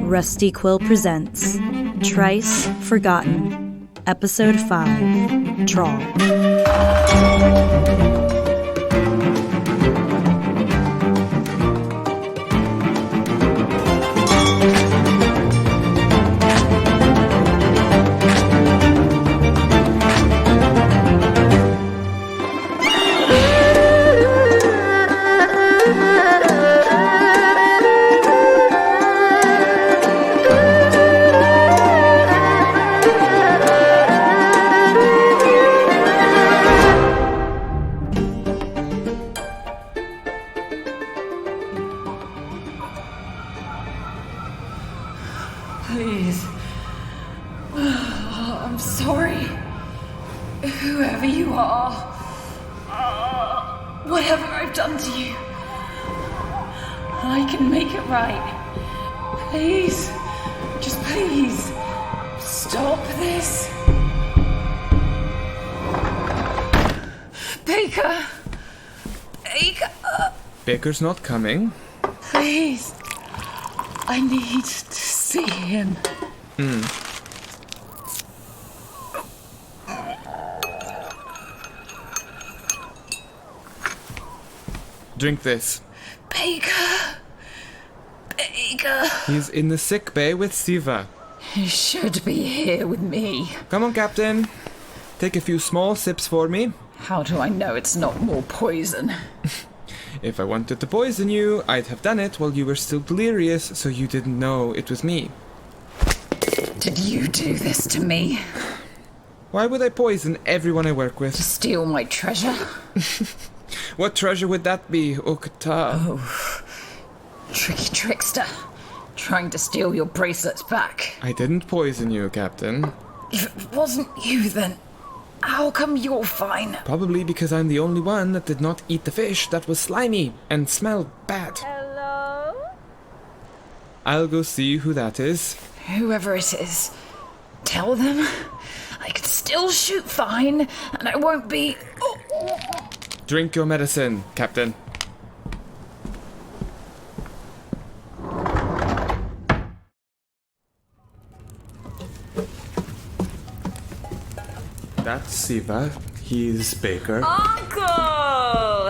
Rusty Quill presents Trice Forgotten, Episode 5, Trawl. Please. Oh, I'm sorry. Whoever you are. Whatever I've done to you. I can make it right. Please. Just please. Stop this. Baker. Baker. Baker's not coming. Please. I need to see him. Drink this. Baker. Baker. He's in the sick bay with Siva. He should be here with me. Come on, Captain. Take a few small sips for me. How do I know it's not more poison? If I wanted to poison you, I'd have done it while you were still delirious, so you didn't know it was me. Did you do this to me? Why would I poison everyone I work with? To steal my treasure? What treasure would that be, Okata? Oh, tricky trickster. Trying to steal your bracelets back. I didn't poison you, Captain. If it wasn't you, then how come you're fine? Probably because I'm the only one that did not eat the fish that was slimy and smelled bad. Hello? I'll go see who that is. Whoever it is, tell them I can still shoot fine and I won't be... Drink your medicine, Captain. That's Siva. He's Baker. Uncle!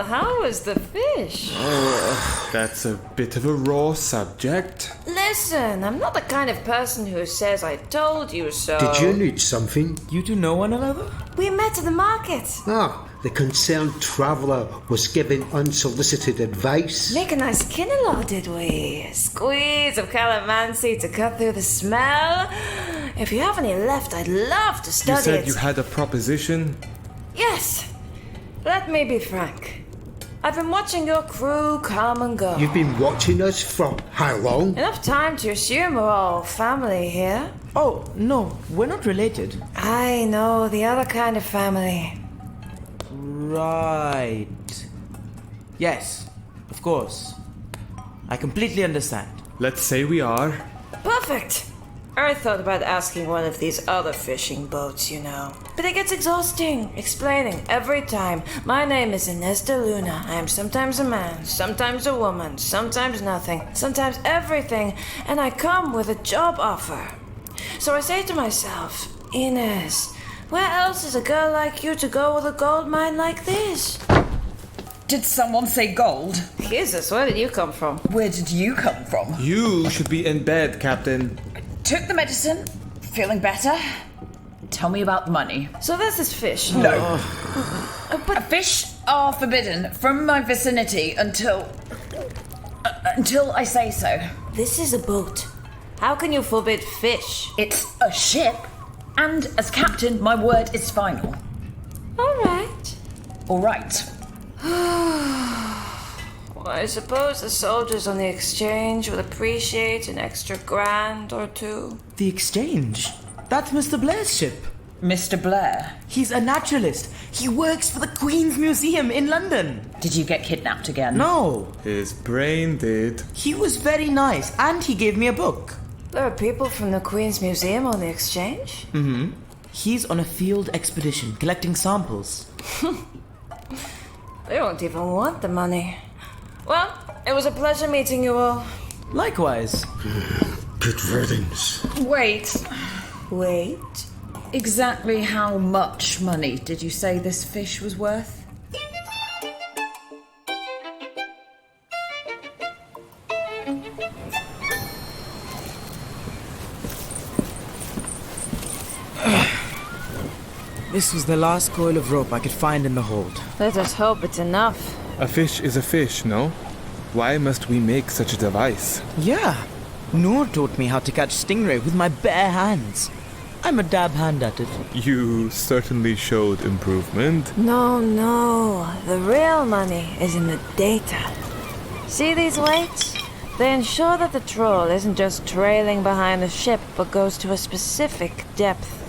How was the fish? Oh, that's a bit of a raw subject. Listen, I'm not the kind of person who says I told you so. Did you need something? You two know one another? We met at the market. The concerned traveller was giving unsolicited advice. Make a nice kinnelor, did we? Squeeze of calamansi to cut through the smell. If you have any left, I'd love to study You said it. you had a proposition? Yes. Let me be frank. I've been watching your crew come and go. You've been watching us for how long? Enough time to assume we're all family here. Oh, no, we're not related. I know the other kind of family. Right. Yes, of course. I completely understand. Let's say we are. Perfect. I thought about asking one of these other fishing boats, you know. But it gets exhausting, explaining every time. My name is Inez de Luna. I am sometimes a man, sometimes a woman, sometimes nothing, sometimes everything, and I come with a job offer. So I say to myself, Inez, where else is a girl like you to go with a gold mine like this? Did someone say gold? Jesus, where did you come from? Where did you come from? You should be in bed, Captain. Took the medicine. Feeling better. Tell me about the money. So this is fish. No. But fish are forbidden from my vicinity until I say so. This is a boat. How can you forbid fish? It's a ship, and as captain, my word is final. All right. All right. Well, I suppose the soldiers on the exchange would appreciate an extra grand or two. The exchange? That's Mr. Blair's ship. Mr. Blair, He's a naturalist. He works for the Queen's Museum in London. did you get kidnapped again? No, His brain did. he was very nice and he gave me a book. There are people from the Queen's Museum on the exchange? He's on a field expedition collecting samples. They don't even want the money. Well, it was a pleasure meeting you all. Likewise. Good riddance. Wait. Wait. Exactly how much money did you say this fish was worth? This was the last coil of rope I could find in the hold. Let us hope it's enough. A fish is a fish, no? Why must we make such a device? Yeah. Noor taught me how to catch stingray with my bare hands. I'm a dab hand at it. You certainly showed improvement. No. The real money is in the data. See these weights? They ensure that the trawl isn't just trailing behind the ship, but goes to a specific depth.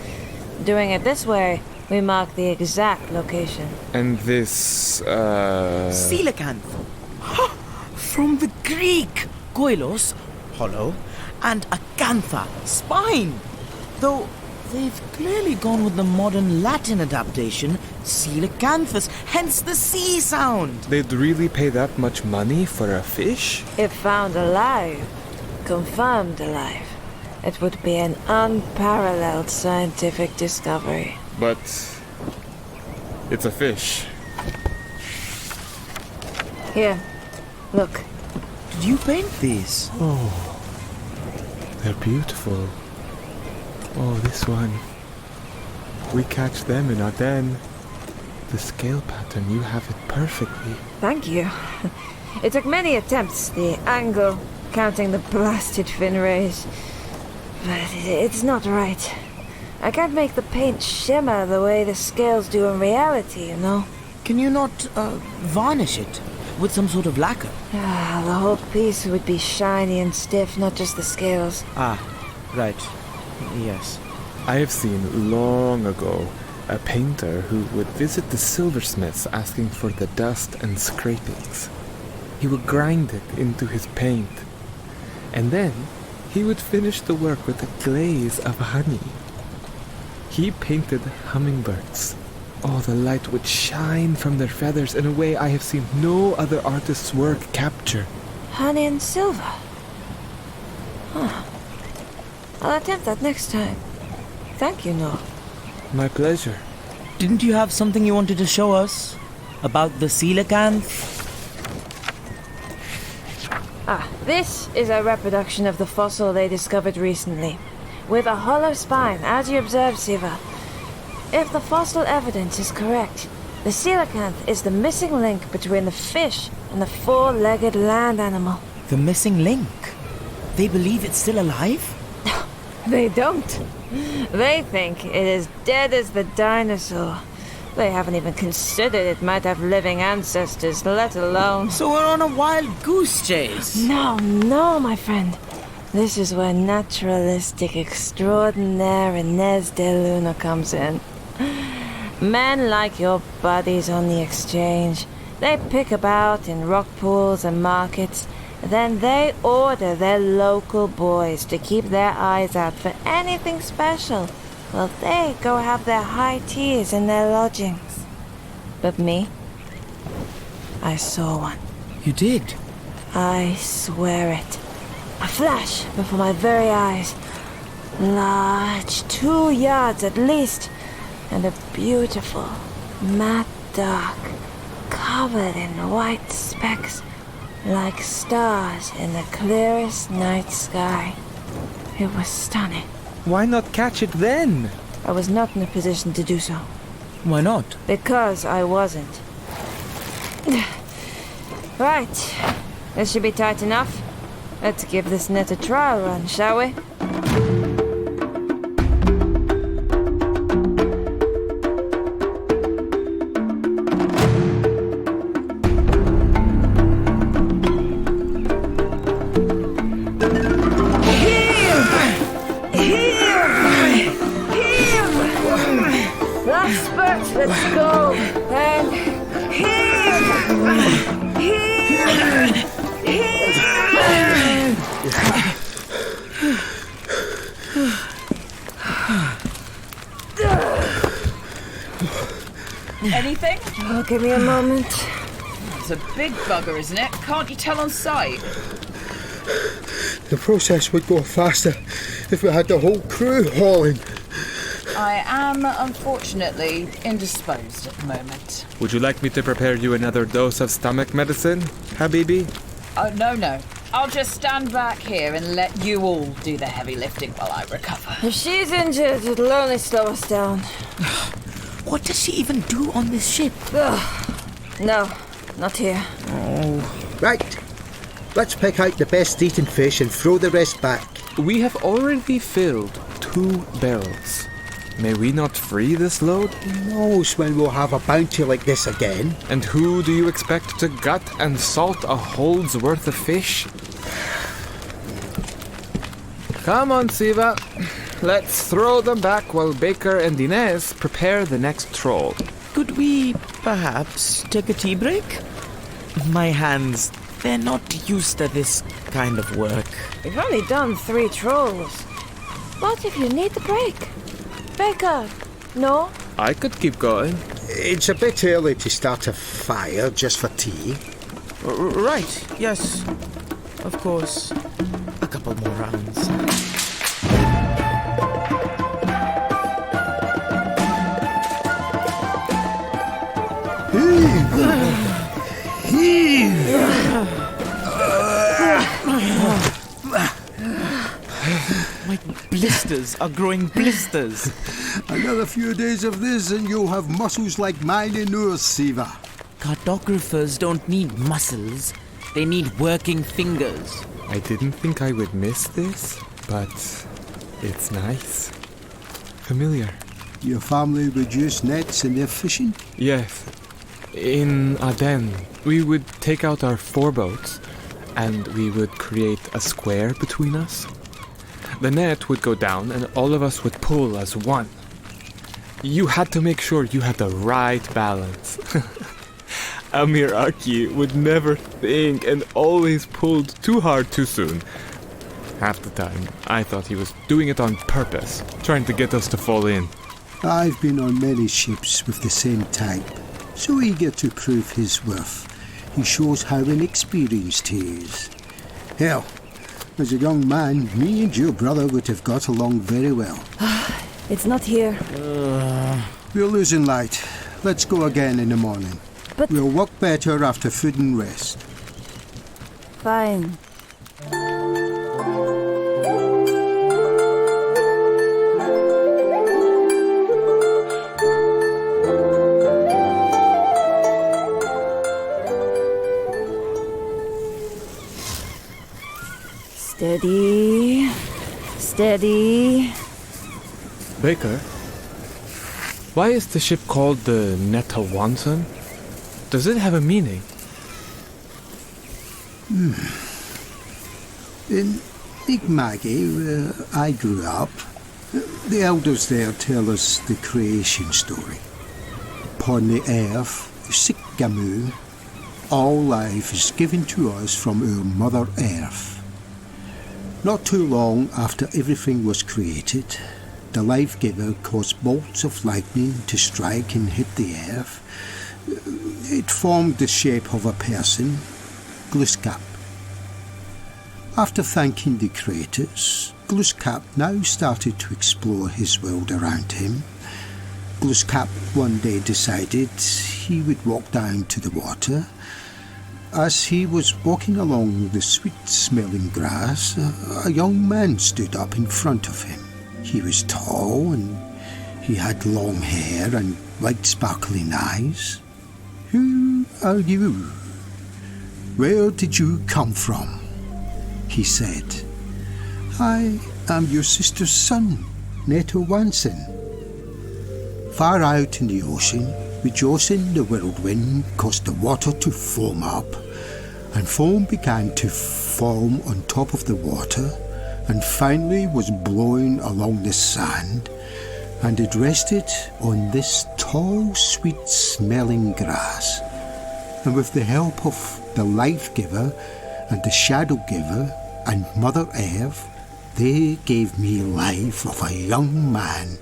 Doing it this way, we mark the exact location. And this, Coelacanth. From the Greek. Koilos, hollow, and acantha, spine. Though they've clearly gone with the modern Latin adaptation, coelacanthus, hence the C sound. They'd really pay that much money for a fish? If found alive, confirmed alive, it would be an unparalleled scientific discovery. But it's a fish. Here, look. Did you paint these? Oh, they're beautiful. Oh, this one. We catch them in our den. The scale pattern, you have it perfectly. Thank you. It took many attempts, the angle, counting the blasted fin rays. But it's not right. I can't make the paint shimmer the way the scales do in reality, you know? Can you not, varnish it with some sort of lacquer? The whole piece would be shiny and stiff, not just the scales. Ah, right. Yes. I have seen long ago a painter who would visit the silversmiths asking for the dust and scrapings. He would grind it into his paint, and then he would finish the work with a glaze of honey. He painted hummingbirds. Oh, the light would shine from their feathers in a way I have seen no other artist's work capture. Honey and silver. Huh. I'll attempt that next time. Thank you, Noah. My pleasure. Didn't you have something you wanted to show us? About the coelacanth? This is a reproduction of the fossil they discovered recently, with a hollow spine, as you observed, Siva. If the fossil evidence is correct, the coelacanth is the missing link between the fish and the four-legged land animal. The missing link? They believe it's still alive? They don't. They think it is dead as the dinosaur. They haven't even considered it might have living ancestors, let alone... So we're on a wild goose chase? No, my friend. This is where naturalistic extraordinaire Inez de Luna comes in. Men like your buddies on the exchange, they pick about in rock pools and markets. Then they order their local boys to keep their eyes out for anything special while they go have their high teas in their lodgings. But me, I saw one. You did? I swear it. A flash before my very eyes. Large, 2 yards at least, and a beautiful, matte dark, covered in white specks, like stars in the clearest night sky. It was stunning. Why not catch it then? I was not in a position to do so. Why not? Because I wasn't. Right. This should be tight enough. Let's give this net a trial run, shall we? Last spurt, let's go. And Anything? Oh, give me a moment. It's a big bugger, isn't it? Can't you tell on sight? The process would go faster if we had the whole crew hauling. I am, unfortunately, indisposed at the moment. Would you like me to prepare you another dose of stomach medicine, Habibi? Oh, no. I'll just stand back here and let you all do the heavy lifting while I recover. If she's injured, it'll only slow us down. What does she even do on this ship? No, not here. Right, let's pick out the best eating fish and throw the rest back. We have already filled 2 barrels. May we not free this load? Who knows when we'll have a bounty like this again? And who do you expect to gut and salt a hold's worth of fish? Come on, Siva. Let's throw them back while Baker and Inez prepare the next trawl. Could we perhaps take a tea break? My hands, they're not used to this kind of work. We've only done 3 trawls. What if you need the break? Baker, no? I could keep going. It's a bit early to start a fire just for tea. Right, yes. Of course. A couple more rounds. My blisters are growing blisters. Another few days of this and you'll have muscles like mine in yours, Siva. Cartographers don't need muscles. They need working fingers. I didn't think I would miss this, but it's nice. Familiar. Your family would use nets in their fishing? Yes. In Aden, we would take out our 4 boats and we would create a square between us. The net would go down and all of us would pull as one. You had to make sure you had the right balance. Amir Aki would never think and always pulled too hard too soon. Half the time, I thought he was doing it on purpose, trying to get us to fall in. I've been on many ships with the same type, so eager to prove his worth. He shows how inexperienced he is. Hell, as a young man, me and your brother would have got along very well. It's not here. We're losing light. Let's go again in the morning. But- We'll work better after food and rest. Fine. Steady. Steady. Baker, why is the ship called the Netawanson? Does it have a meaning? In Igmagi, where I grew up, the elders there tell us the creation story. Upon the earth, Sikgamu, all life is given to us from our Mother Earth. Not too long after everything was created, the life giver caused bolts of lightning to strike and hit the earth. It formed the shape of a person, Glooskap. After thanking the creators, Glooskap now started to explore his world around him. Glooskap one day decided he would walk down to the water. As he was walking along the sweet-smelling grass, a young man stood up in front of him. He was tall and he had long hair and light sparkling eyes. "Who are you? Where did you come from?" he said. "I am your sister's son, Netawanson." Far out in the ocean, rejoicing, the whirlwind caused the water to foam up, and foam began to form on top of the water, and finally was blowing along the sand, and it rested on this tall, sweet-smelling grass. And with the help of the life-giver and the shadow-giver and Mother Earth, they gave me life of a young man.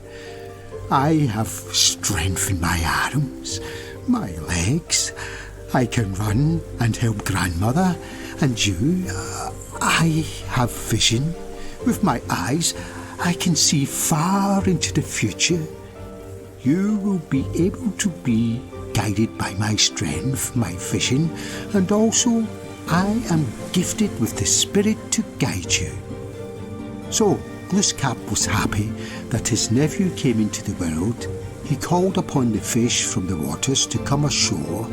I have strength in my arms, my legs, I can run and help grandmother, and you, I have vision. With my eyes, I can see far into the future. You will be able to be guided by my strength, my vision, and also I am gifted with the spirit to guide you. So, Glooskap was happy that his nephew came into the world. He called upon the fish from the waters to come ashore,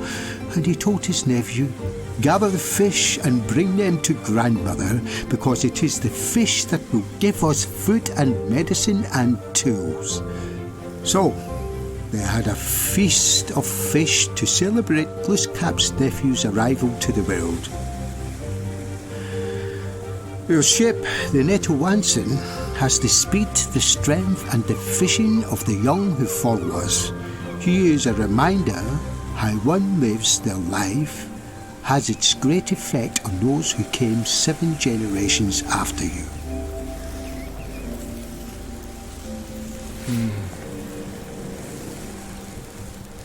and he told his nephew, "Gather the fish and bring them to grandmother, because it is the fish that will give us food and medicine and tools." So, they had a feast of fish to celebrate Glooskap's nephew's arrival to the world. Your ship, the Netowansen, has the speed, the strength and the vision of the young who follow us. He is a reminder how one lives their life has its great effect on those who came 7 generations after you.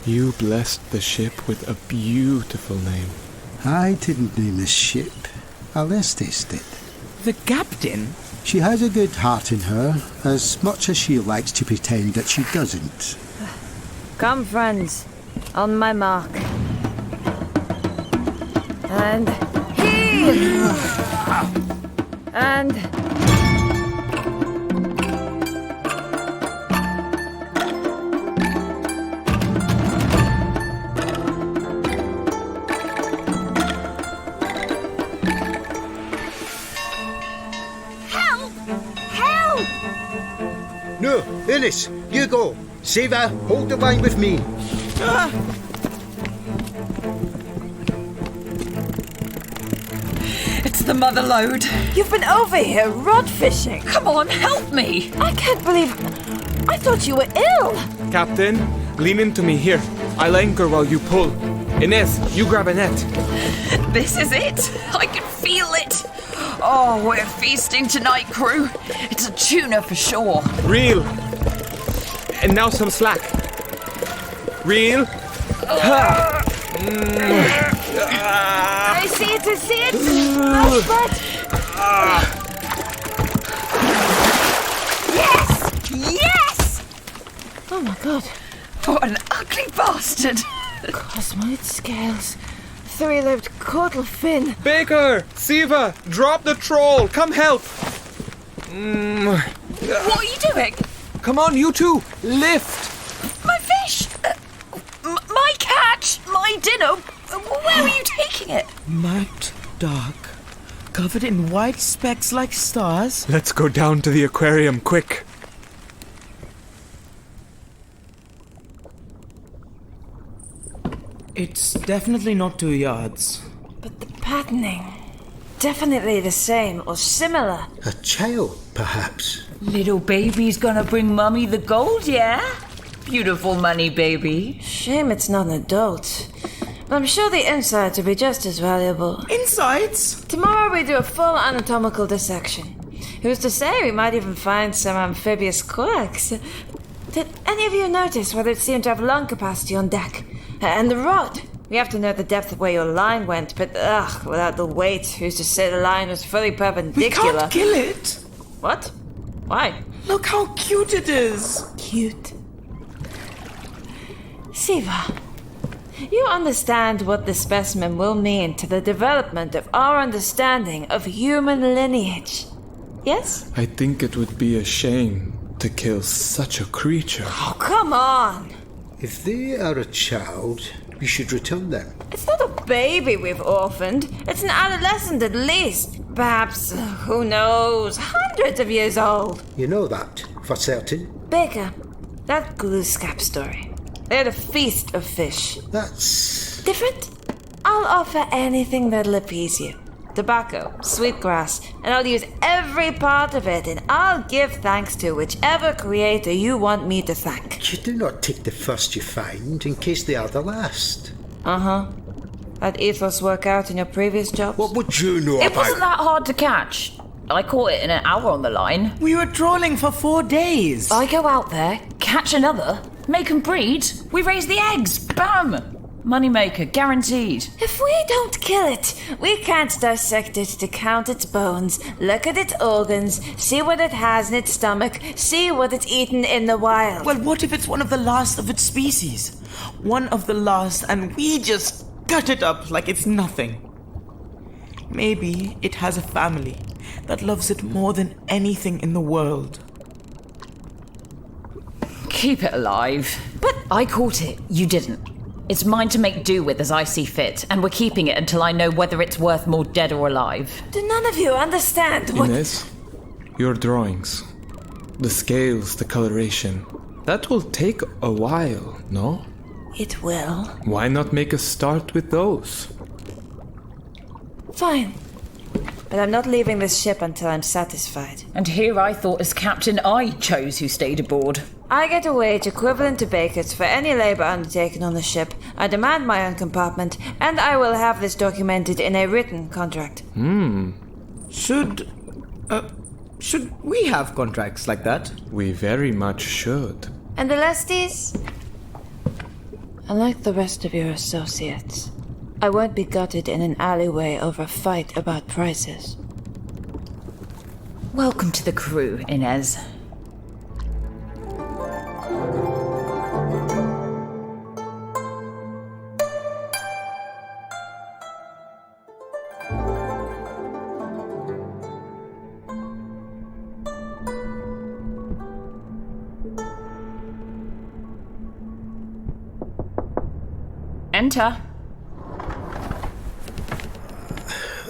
You blessed the ship with a beautiful name. I didn't name the ship. Alestes did. The captain? She has a good heart in her, as much as she likes to pretend that she doesn't. Come, friends. On my mark. And heave! And... No, Ernest, you go. Saver, hold the line with me. It's the mother lode. You've been over here rod fishing. Come on, help me. I can't believe... I thought you were ill. Captain, lean into me here. I'll anchor while you pull. Ines, you grab a net. This is it. I can feel it. Oh, we're feasting tonight, crew. It's a tuna for sure. Reel. And now some slack. Reel. I see it, I see it. No sweat. Yes! Yes! Oh my god. What an ugly bastard. Cosmoid scales. 3-lobed caudal fin. Baker! Siva! Drop the trawl! Come help! What are you doing? Come on, you two! Lift! My fish! My catch! My dinner! Where are you taking it? Matte dark. Covered in white specks like stars. Let's go down to the aquarium, quick! It's definitely not 2 yards. But the patterning... definitely the same or similar. A child, perhaps. Little baby's gonna bring mummy the gold, yeah? Beautiful money, baby. Shame it's not an adult. But I'm sure the insides will be just as valuable. Insides? Tomorrow we do a full anatomical dissection. Who's to say we might even find some amphibious quirks? Did any of you notice whether it seemed to have lung capacity on deck? And the rod? We have to know the depth of where your line went, but without the weight, who's to say the line was fully perpendicular? We can't kill it! What? Why? Look how cute it is! Cute. Siva, you understand what the specimen will mean to the development of our understanding of human lineage, yes? I think it would be a shame to kill such a creature. Oh, come on! If they are a child, we should return them. It's not a baby we've orphaned. It's an adolescent at least. Perhaps, who knows, hundreds of years old. You know that, for certain. Baker, that Glooskap story. They had a feast of fish. That's... Different? I'll offer anything that'll appease you. Tobacco, sweetgrass, and I'll use every part of it, and I'll give thanks to whichever creator you want me to thank. You do not take the first you find, in case they are the last. Uh-huh. That ethos work out in your previous jobs? What would you know It about... wasn't that hard to catch. I caught it in an hour on the line. We were trawling for 4 days. I go out there, catch another, make them breed, we raise the eggs, bam! Moneymaker, guaranteed. If we don't kill it, we can't dissect it to count its bones, look at its organs, see what it has in its stomach, see what it's eaten in the wild. Well, what if it's one of the last of its species? One of the last, and we just cut it up like it's nothing. Maybe it has a family that loves it more than anything in the world. Keep it alive. But I caught it. You didn't. It's mine to make do with as I see fit, and we're keeping it until I know whether it's worth more dead or alive. Do none of you understand what... Inez, your drawings, the scales, the coloration, that will take a while, no? It will. Why not make a start with those? Fine. But I'm not leaving this ship until I'm satisfied. And here I thought as captain I chose who stayed aboard. I get a wage equivalent to Baker's for any labor undertaken on the ship. I demand my own compartment, and I will have this documented in a written contract. Should we have contracts like that? We very much should. And the Lesties? Unlike the rest of your associates, I won't be gutted in an alleyway over a fight about prices. Welcome to the crew, Inez. Enter.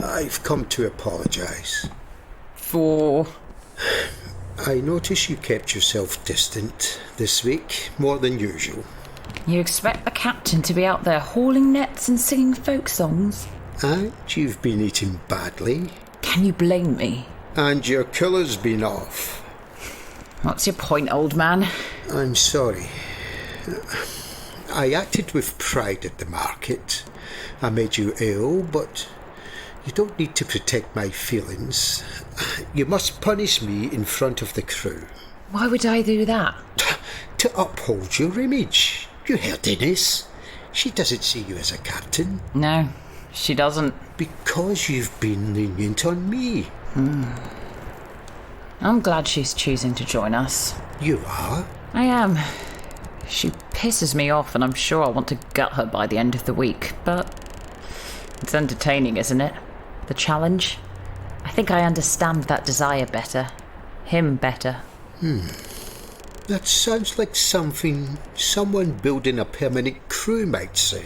I've come to apologise. For? I notice you kept yourself distant this week, more than usual. You expect the captain to be out there hauling nets and singing folk songs? And you've been eating badly. Can you blame me? And your colour's been off. What's your point, old man? I'm sorry. I acted with pride at the market. I made you ill, but you don't need to protect my feelings. You must punish me in front of the crew. Why would I do that? To uphold your image. You heard Inez. She doesn't see you as a captain. No, she doesn't. Because you've been lenient on me. I'm glad she's choosing to join us. You are? I am. She pisses me off, and I'm sure I'll want to gut her by the end of the week, but it's entertaining, isn't it? The challenge? I think I understand that desire better. Him better. That sounds like something someone building a permanent crew might say.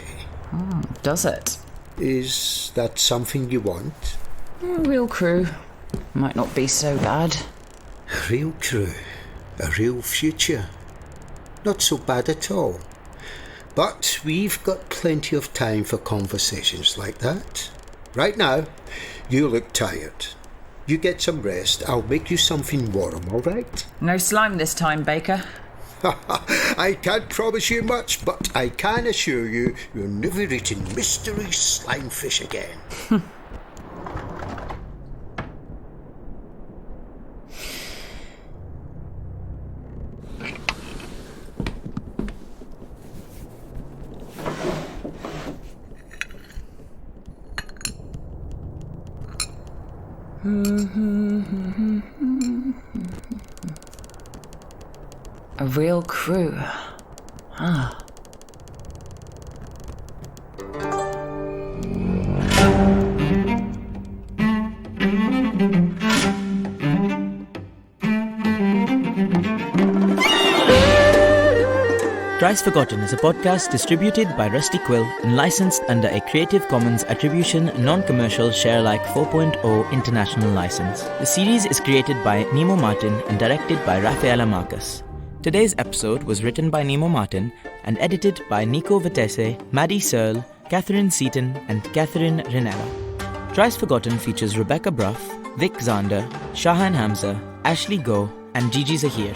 Does it? Is that something you want? A real crew. Might not be so bad. A real crew. A real future. Not so bad at all. But we've got plenty of time for conversations like that. Right now, you look tired. You get some rest. I'll make you something warm, all right? No slime this time, Baker. I can't promise you much, but I can assure you you're never eating mystery slimefish again. A real crew. Trice Forgotten is a podcast distributed by Rusty Quill and licensed under a Creative Commons Attribution Non-Commercial Share-alike 4.0 International License. The series is created by Nemo Martin and directed by Rafaella Marcus. Today's episode was written by Nemo Martin and edited by Nico Vitesse, Maddie Searle, Catherine Seaton, and Catherine Rinella. Trice Forgotten features Rebecca Bruff, Vic Zander, Shahan Hamza, Ashley Goh, and Gigi Zahir.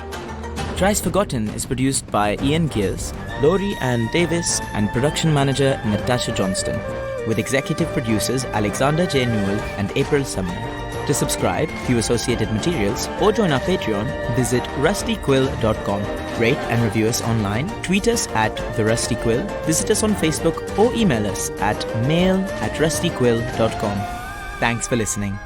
Trice Forgotten is produced by Ian Geers, Lowri and Davies, and production manager Natasha Johnston, with executive producers Alexander J. Newall and April Sumner. To subscribe, view associated materials, or join our Patreon, visit rustyquill.com. Rate and review us online, tweet us at TheRustyQuill, visit us on Facebook, or email us at mail@rustyquill.com. Thanks for listening.